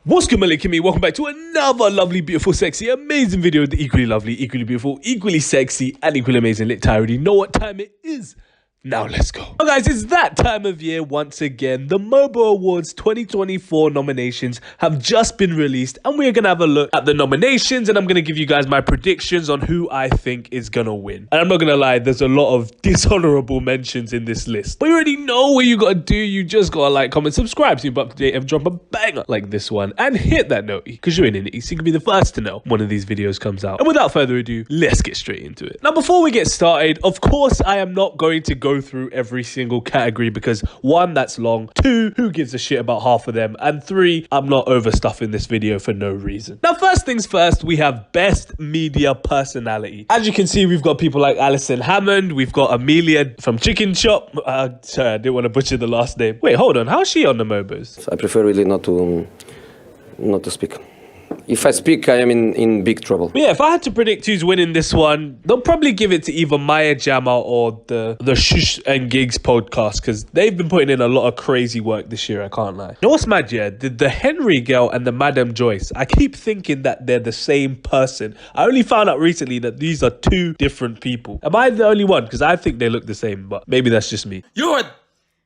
What's good, my Kimmy? Welcome back to another lovely, beautiful, sexy, amazing video with the equally lovely, equally beautiful, equally sexy, and equally amazing LiTTyENT. I already know what time it is. Now let's go. Well, guys, it's that time of year once again. The MOBO Awards 2024 nominations have just been released, and we're gonna have a look at the nominations, and I'm gonna give you guys my predictions on who I think is gonna win. And I'm not gonna lie, there's a lot of dishonorable mentions in this list, but you already know what you gotta do. You just gotta like, comment, subscribe so you're up to date and drop a banger like this one, and hit that note because you're in it, so you can be the first to know one of these videos comes out. And without further ado, let's get straight into it. Now, before we get started, of course, I am not going to go through every single category because one, that's long, two, who gives a shit about half of them, and three, I'm not overstuffing this video for no reason. Now, first things first, we have best media personality. As you can see, we've got people like Alison Hammond, we've got Amelia from Chicken Shop. Sorry, I didn't want to butcher the last name. Wait, hold on, how's she on the MOBOs? I prefer really not to speak. If I speak, I am in big trouble. Yeah, if I had to predict who's winning this one, they'll probably give it to either Maya Jama or the Shush and Gigs podcast, because they've been putting in a lot of crazy work this year, I can't lie. You know what's mad, yeah? The Henry girl and the Madam Joyce, I keep thinking that they're the same person. I only found out recently that these are two different people. Am I the only one? Because I think they look the same, but maybe that's just me. You're a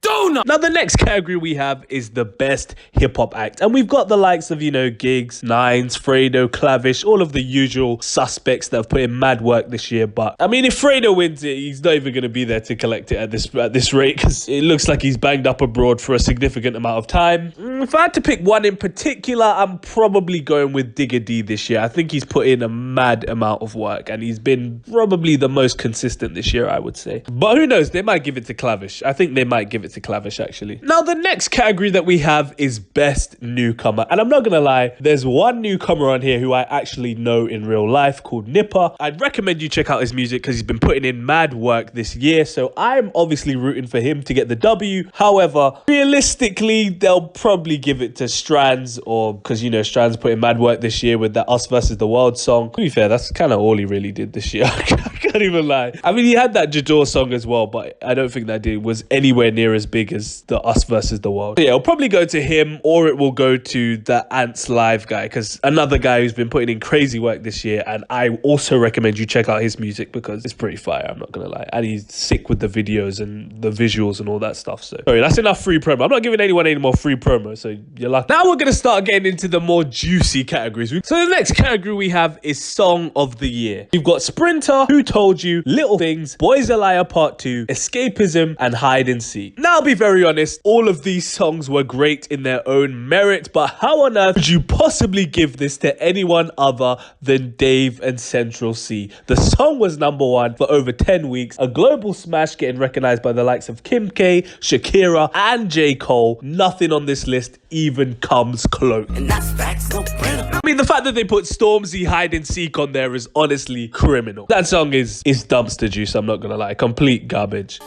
donut! Now, the next category we have is the best hip-hop act. And we've got the likes of, you know, Gigs, Nines, Fredo, Clavish, all of the usual suspects that have put in mad work this year. But, I mean, if Fredo wins it, he's not even going to be there to collect it at this rate, because it looks like he's banged up abroad for a significant amount of time. If I had to pick one in particular, I'm probably going with Digga D this year. I think he's put in a mad amount of work, and he's been probably the most consistent this year, I would say. But who knows? They might give it to Clavish. I think they might give it to Clavish, actually. Now, the next category that we have is best newcomer, and I'm not gonna lie, there's one newcomer on here who I actually know in real life called Nipper. I'd recommend you check out his music because he's been putting in mad work this year, so I'm obviously rooting for him to get the W. However, realistically, they'll probably give it to Strands, or because, you know, Strands put in mad work this year with that Us versus the World song. To be fair, that's kind of all he really did this year. I can't even lie. I mean, he had that Jador song as well, but I don't think that was anywhere near as big as the Us versus the World. So yeah, it'll probably go to him, or it will go to the Ants Live guy, because another guy who's been putting in crazy work this year, and I also recommend you check out his music because it's pretty fire, I'm not gonna lie, and he's sick with the videos and the visuals and all that stuff. So sorry, that's enough free promo. I'm not giving anyone any more free promo, so you're lucky. Now we're gonna start getting into the more juicy categories. So the next category we have is Song of the Year. You've got Sprinter, Who Told You, Little Things, Boys a Liar Part 2, Escapism, and Hide and Seek. Now, I'll be very honest, all of these songs were great in their own merit, but how on earth would you possibly give this to anyone other than Dave and Central C? The song was #1 for over 10 weeks, a global smash, getting recognized by the likes of Kim K, Shakira, and J. Cole. Nothing on this list even comes close. And that's facts, no printer. I mean, the fact that they put Stormzy Hide and Seek on there is honestly criminal. That song is dumpster juice, I'm not gonna lie, complete garbage.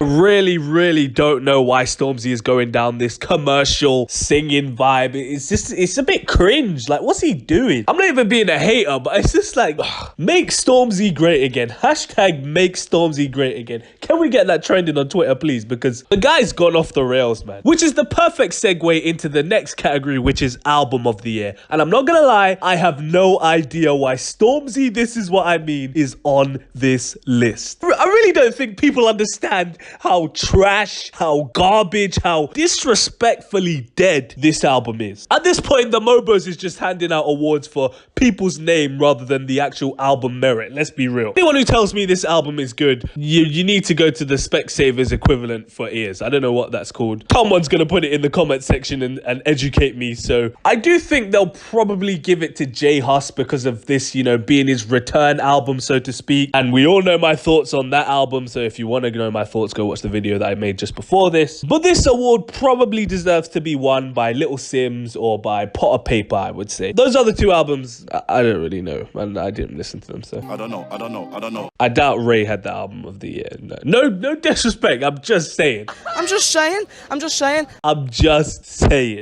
Really don't know why Stormzy is going down this commercial singing vibe. It's a bit cringe. Like, what's he doing? I'm not even being a hater, but it's just like, make Stormzy great again. Hashtag make Stormzy great again. Can we get that trending on Twitter, please? Because the guy's gone off the rails, man. Which is the perfect segue into the next category, which is Album of the Year. And I'm not gonna lie, I have no idea why Stormzy, this is what I mean, is on this list. I really don't think people understand how trash, how garbage, how disrespectfully dead this album is. At this point, the MOBOs is just handing out awards for people's name rather than the actual album merit. Let's be real. Anyone who tells me this album is good, you need to go to the Specsavers equivalent for ears. I don't know what that's called. Someone's gonna put it in the comment section and educate me. So I do think they'll probably give it to J Hus because of this, you know, being his return album, so to speak. And we all know my thoughts on that album, so if you want to know my thoughts, go watch the video that I made just before this. But this award probably deserves to be won by Little Sims or by Potter Paper, I would say. Those other two albums, I don't really know, and I didn't listen to them, so I don't know. I doubt Ray had the album of the year. No disrespect, I'm just saying. I'm just saying.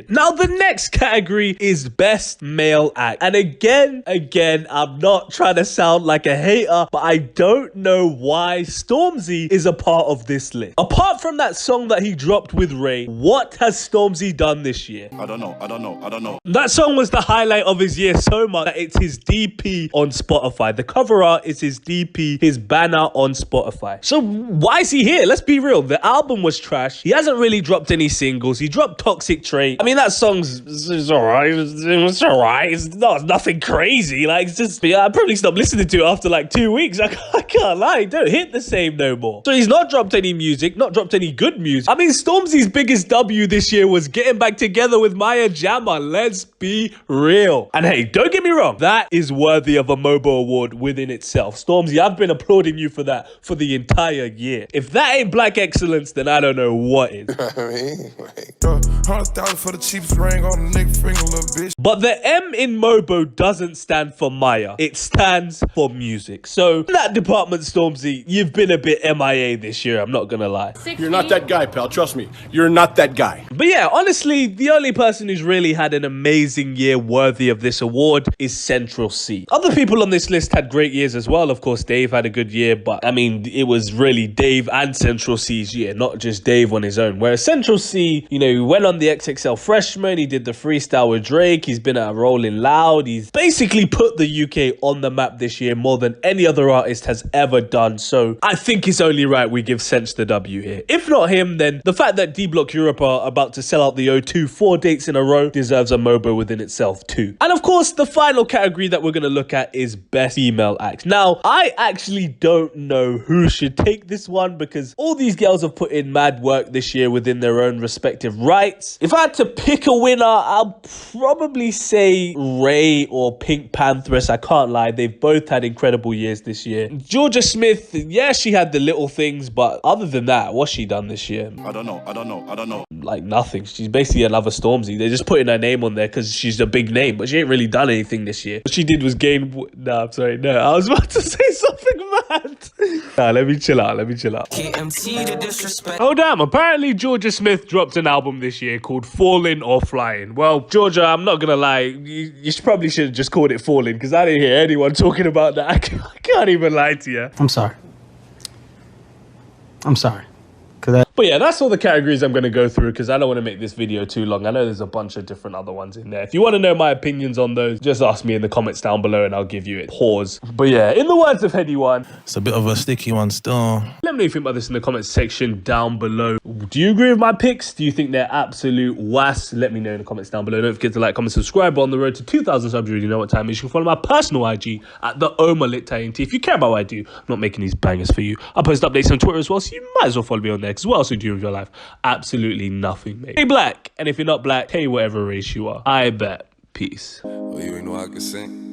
Now the next category is best male act, and again, I'm not trying to sound like a hater, but I don't know why Stormzy is a part of this this list. Apart from that song that he dropped with Ray, what has Stormzy done this year? I don't know. That song was the highlight of his year so much that it's his DP on Spotify. The cover art is his DP, his banner on Spotify. So why is he here? Let's be real. The album was trash. He hasn't really dropped any singles. He dropped Toxic Trait. I mean, that song's alright. It's alright. It's nothing crazy. Like, it's just, I probably stopped listening to it after like 2 weeks. I can't lie. Don't hit the same no more. So he's not dropped any music, not dropped any good music. I mean, Stormzy's biggest W this year was getting back together with Maya Jama. Let's be real. And hey, don't get me wrong. That is worthy of a MOBO award within itself. Stormzy, I've been applauding you for that for the entire year. If that ain't black excellence, then I don't know what is. I mean, like, 100,000 for the cheapest ring on the nigga finger, little bitch. But the M in MOBO doesn't stand for Maya. It stands for music. So in that department, Stormzy, you've been a bit MIA this year. I'm not gonna lie. You're not that guy, pal. Trust me. You're not that guy. But yeah, honestly, the only person who's really had an amazing year worthy of this award is Central C. Other people on this list had great years as well. Of course, Dave had a good year, but I mean, it was really Dave and Central C's year, not just Dave on his own. Whereas Central C, you know, he went on the XXL Freshman, he did the freestyle with Drake, he's been at Rolling Loud, he's basically put the UK on the map this year more than any other artist has ever done. So I think it's only right we give Sench the W here. If not him, then the fact that D Block Europe are about to sell out the O2 4 dates in a row deserves a MOBO within itself too. And of course, the final category that we're going to look at is Best Female Act. Now, I actually don't know who should take this one because all these girls have put in mad work this year within their own respective rights. If I had to pick a winner, I'll probably say Ray or Pink Pantheress. I can't lie, they've both had incredible years this year. Georgia Smith, yeah, she had the little things, but other than that, what's she done this year? I don't know. Like nothing. She's basically another Stormzy. They're just putting her name on there because she's a big name, but she ain't really done anything this year. What she did was gain... No, I'm sorry. No, I was about to say something mad. Nah, let me chill out. Oh, damn. Apparently, Georgia Smith dropped an album this year called Falling or Flying. Well, Georgia, I'm not going to lie. You probably should have just called it Falling because I didn't hear anyone talking about that. I can't even lie to you. I'm sorry. But yeah, that's all the categories I'm going to go through because I don't want to make this video too long. I know there's a bunch of different other ones in there. If you want to know my opinions on those, just ask me in the comments down below and I'll give you it. Pause. But yeah, in the words of Heady One, it's a bit of a sticky one still. Let me know what you think about this in the comments section down below. Do you agree with my picks? Do you think they're absolute was? Let me know in the comments down below. Don't forget to like, comment, subscribe. On the road to 2,000 subs, you already know what time it is. You can follow my personal IG at the LiTTyENT. If you care about what I do, I'm not making these bangers for you. I post updates on Twitter as well, so you might as well follow me on there because what else do you do with your life? Absolutely nothing, mate. Stay black, and if you're not black, hey, whatever race you are. I bet. Peace. Well, you ain't know I could sing.